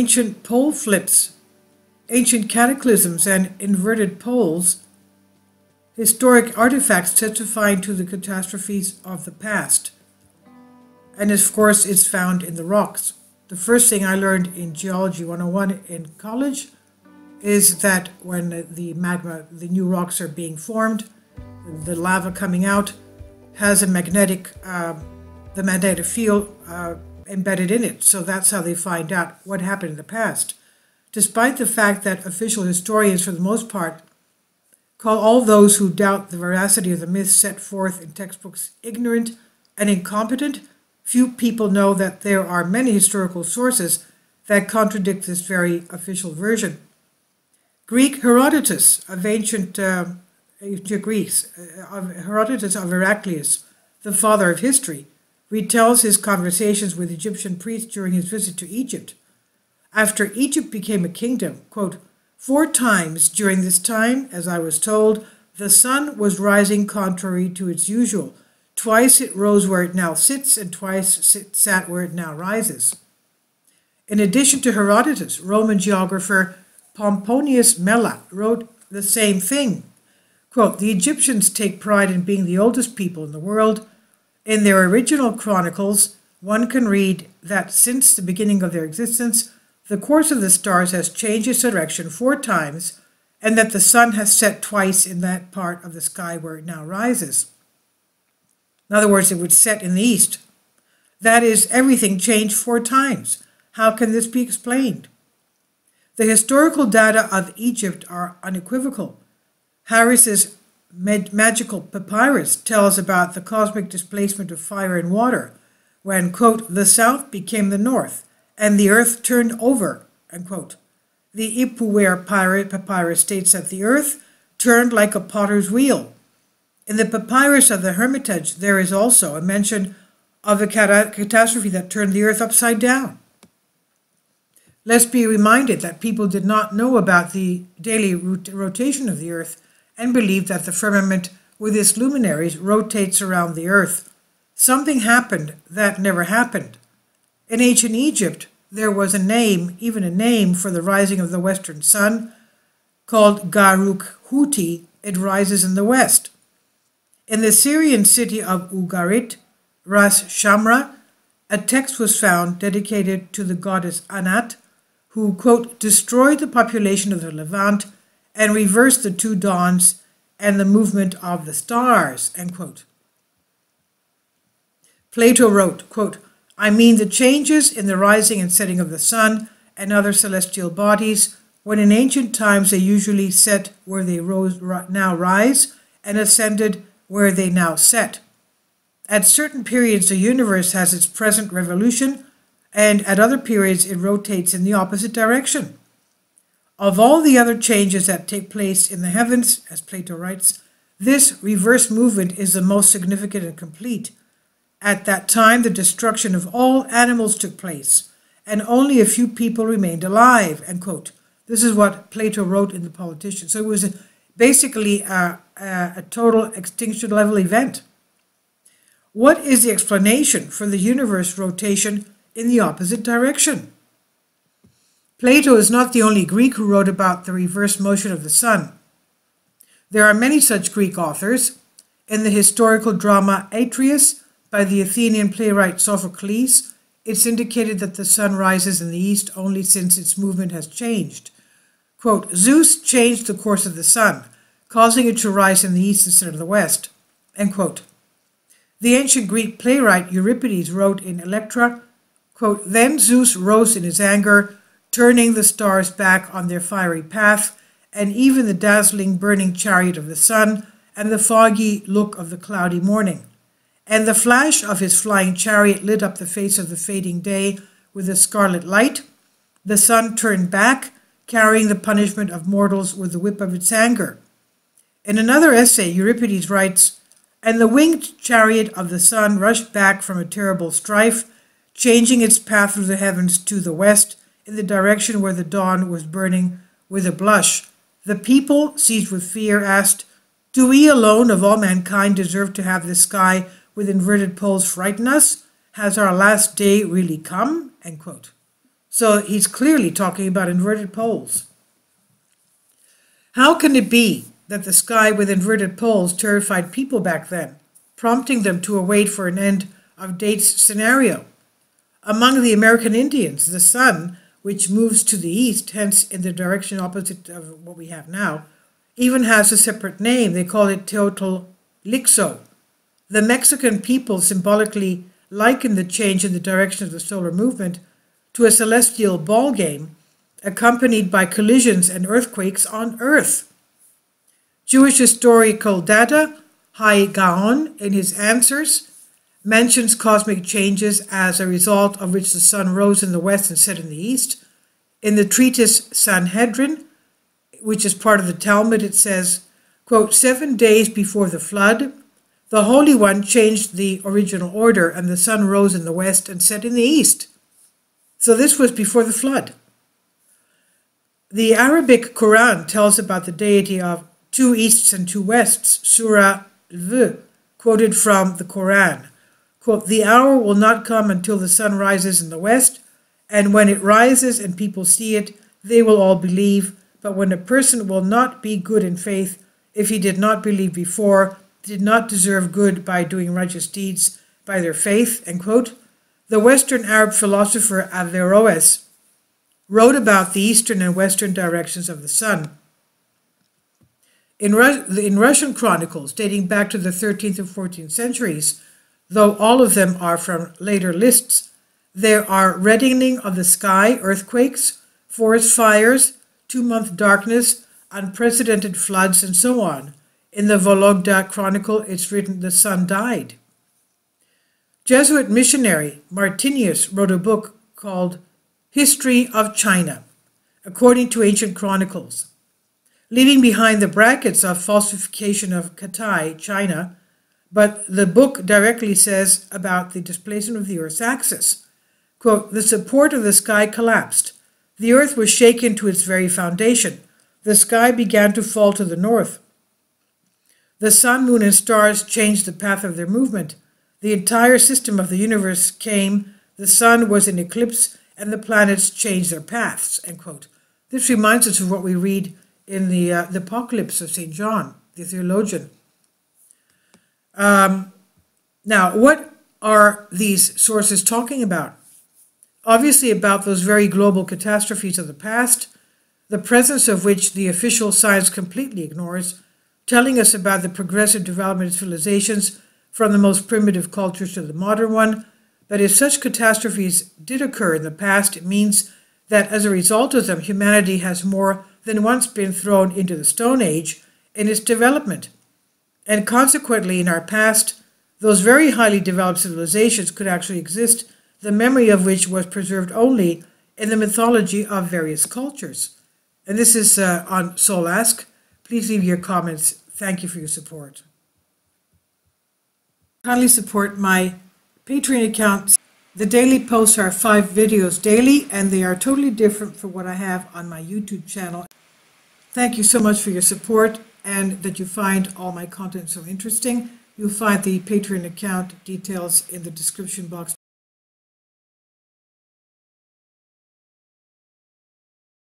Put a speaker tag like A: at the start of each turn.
A: ancient pole flips, ancient cataclysms, and inverted poles, historic artifacts testifying to the catastrophes of the past. And of course, it's found in the rocks. The first thing I learned in Geology 101 in college is that when the magma, the new rocks are being formed, the lava coming out has a magnetic, the magnetic field embedded in it. So that's how they find out what happened in the past. Despite the fact that official historians, for the most part, call all those who doubt the veracity of the myths set forth in textbooks ignorant and incompetent, few people know that there are many historical sources that contradict this very official version. Greek Herodotus of ancient Greece, Herodotus of Heraclius, the father of history, retells his conversations with Egyptian priests during his visit to Egypt. After Egypt became a kingdom, quote, 4 times during this time, as I was told, the sun was rising contrary to its usual. Twice it rose where it now sits, and twice it sat where it now rises. In addition to Herodotus, Roman geographer Pomponius Mela wrote the same thing. Quote, the Egyptians take pride in being the oldest people in the world. In their original chronicles, one can read that since the beginning of their existence, the course of the stars has changed its direction 4 times, and that the sun has set twice in that part of the sky where it now rises. In other words, it would set in the east. That is, everything changed 4 times. How can this be explained? The historical data of Egypt are unequivocal. Harris's magical papyrus tells about the cosmic displacement of fire and water when, quote, the south became the north and the earth turned over, unquote. The Ipuwer papyrus states that the earth turned like a potter's wheel. In the papyrus of the Hermitage, there is also a mention of a catastrophe that turned the earth upside down. Let's be reminded that people did not know about the daily rotation of the earth and believed that the firmament with its luminaries rotates around the earth. Something happened that never happened. In ancient Egypt, there was a name, even a name, for the rising of the western sun, called Garuk Huti. It rises in the west. In the Syrian city of Ugarit, Ras Shamra, a text was found dedicated to the goddess Anat, who, quote, destroyed the population of the Levant and reversed the 2 dawns and the movement of the stars, end quote. Plato wrote, quote, I mean the changes in the rising and setting of the sun and other celestial bodies, when in ancient times they usually set where they now rise and ascended where they now set. At certain periods, the universe has its present revolution, and at other periods it rotates in the opposite direction. Of all the other changes that take place in the heavens, as Plato writes, this reverse movement is the most significant and complete. At that time, the destruction of all animals took place, and only a few people remained alive, end quote. This is what Plato wrote in The Politician. So it was basically a total extinction level event. What is the explanation for the universe rotation in the opposite direction? Plato is not the only Greek who wrote about the reverse motion of the sun. There are many such Greek authors. In the historical drama Atreus by the Athenian playwright Sophocles, it's indicated that the sun rises in the east only since its movement has changed. Quote, Zeus changed the course of the sun, causing it to rise in the east instead of the west, end quote. The ancient Greek playwright Euripides wrote in Electra, quote, then Zeus rose in his anger, turning the stars back on their fiery path, and even the dazzling burning chariot of the sun, and the foggy look of the cloudy morning. And the flash of his flying chariot lit up the face of the fading day with a scarlet light. The sun turned back, carrying the punishment of mortals with the whip of its anger. In another essay, Euripides writes, and the winged chariot of the sun rushed back from a terrible strife, changing its path through the heavens to the west, in the direction where the dawn was burning with a blush. The people, seized with fear, asked, do we alone of all mankind deserve to have the sky with inverted poles frighten us? Has our last day really come? End quote. So he's clearly talking about inverted poles. How can it be that the sky with inverted poles terrified people back then, prompting them to await for an end of dates scenario? Among the American Indians, the sun, which moves to the east, hence in the direction opposite of what we have now, even has a separate name. They call it Teotlixo. The Mexican people symbolically liken the change in the direction of the solar movement to a celestial ball game accompanied by collisions and earthquakes on Earth. Jewish historical data, Hai Gaon, in his answers, mentions cosmic changes as a result of which the sun rose in the west and set in the east. In the treatise Sanhedrin, which is part of the Talmud, it says, quote, 7 days before the flood, the Holy One changed the original order, and the sun rose in the west and set in the east. So this was before the flood. The Arabic Quran tells about the deity of 2 easts and 2 wests, Surah Al-V, quoted from the Quran. Quote, the hour will not come until the sun rises in the west, and when it rises and people see it, they will all believe. But when a person will not be good in faith, if he did not believe before, did not deserve good by doing righteous deeds by their faith, end quote. The Western Arab philosopher Averroes wrote about the eastern and western directions of the sun. In Russian chronicles dating back to the 13th and 14th centuries, though all of them are from later lists, there are reddening of the sky, earthquakes, forest fires, 2-month darkness, unprecedented floods, and so on. In the Vologda Chronicle, it's written, the sun died. Jesuit missionary Martinius wrote a book called History of China, according to ancient chronicles. Leaving behind the brackets of falsification of Cathay, China, but the book directly says about the displacement of the Earth's axis. Quote, the support of the sky collapsed. The Earth was shaken to its very foundation. The sky began to fall to the north. The sun, moon, and stars changed the path of their movement. The entire system of the universe came, the sun was in eclipse, and the planets changed their paths, end quote. This reminds us of what we read in the Apocalypse of St. John, the theologian. Now, what are these sources talking about? Obviously about those very global catastrophes of the past, the presence of which the official science completely ignores, telling us about the progressive development of civilizations from the most primitive cultures to the modern one. But if such catastrophes did occur in the past, it means that as a result of them, humanity has more than once been thrown into the Stone Age in its development. And consequently, in our past, those very highly developed civilizations could actually exist, the memory of which was preserved only in the mythology of various cultures. And this is on Soul Ask. Please leave your comments. Thank you for your support. Kindly support my Patreon account. The daily posts are 5 videos daily, and they are totally different from what I have on my YouTube channel. Thank you so much for your support and that you find all my content so interesting. You'll find the Patreon account details in the description box.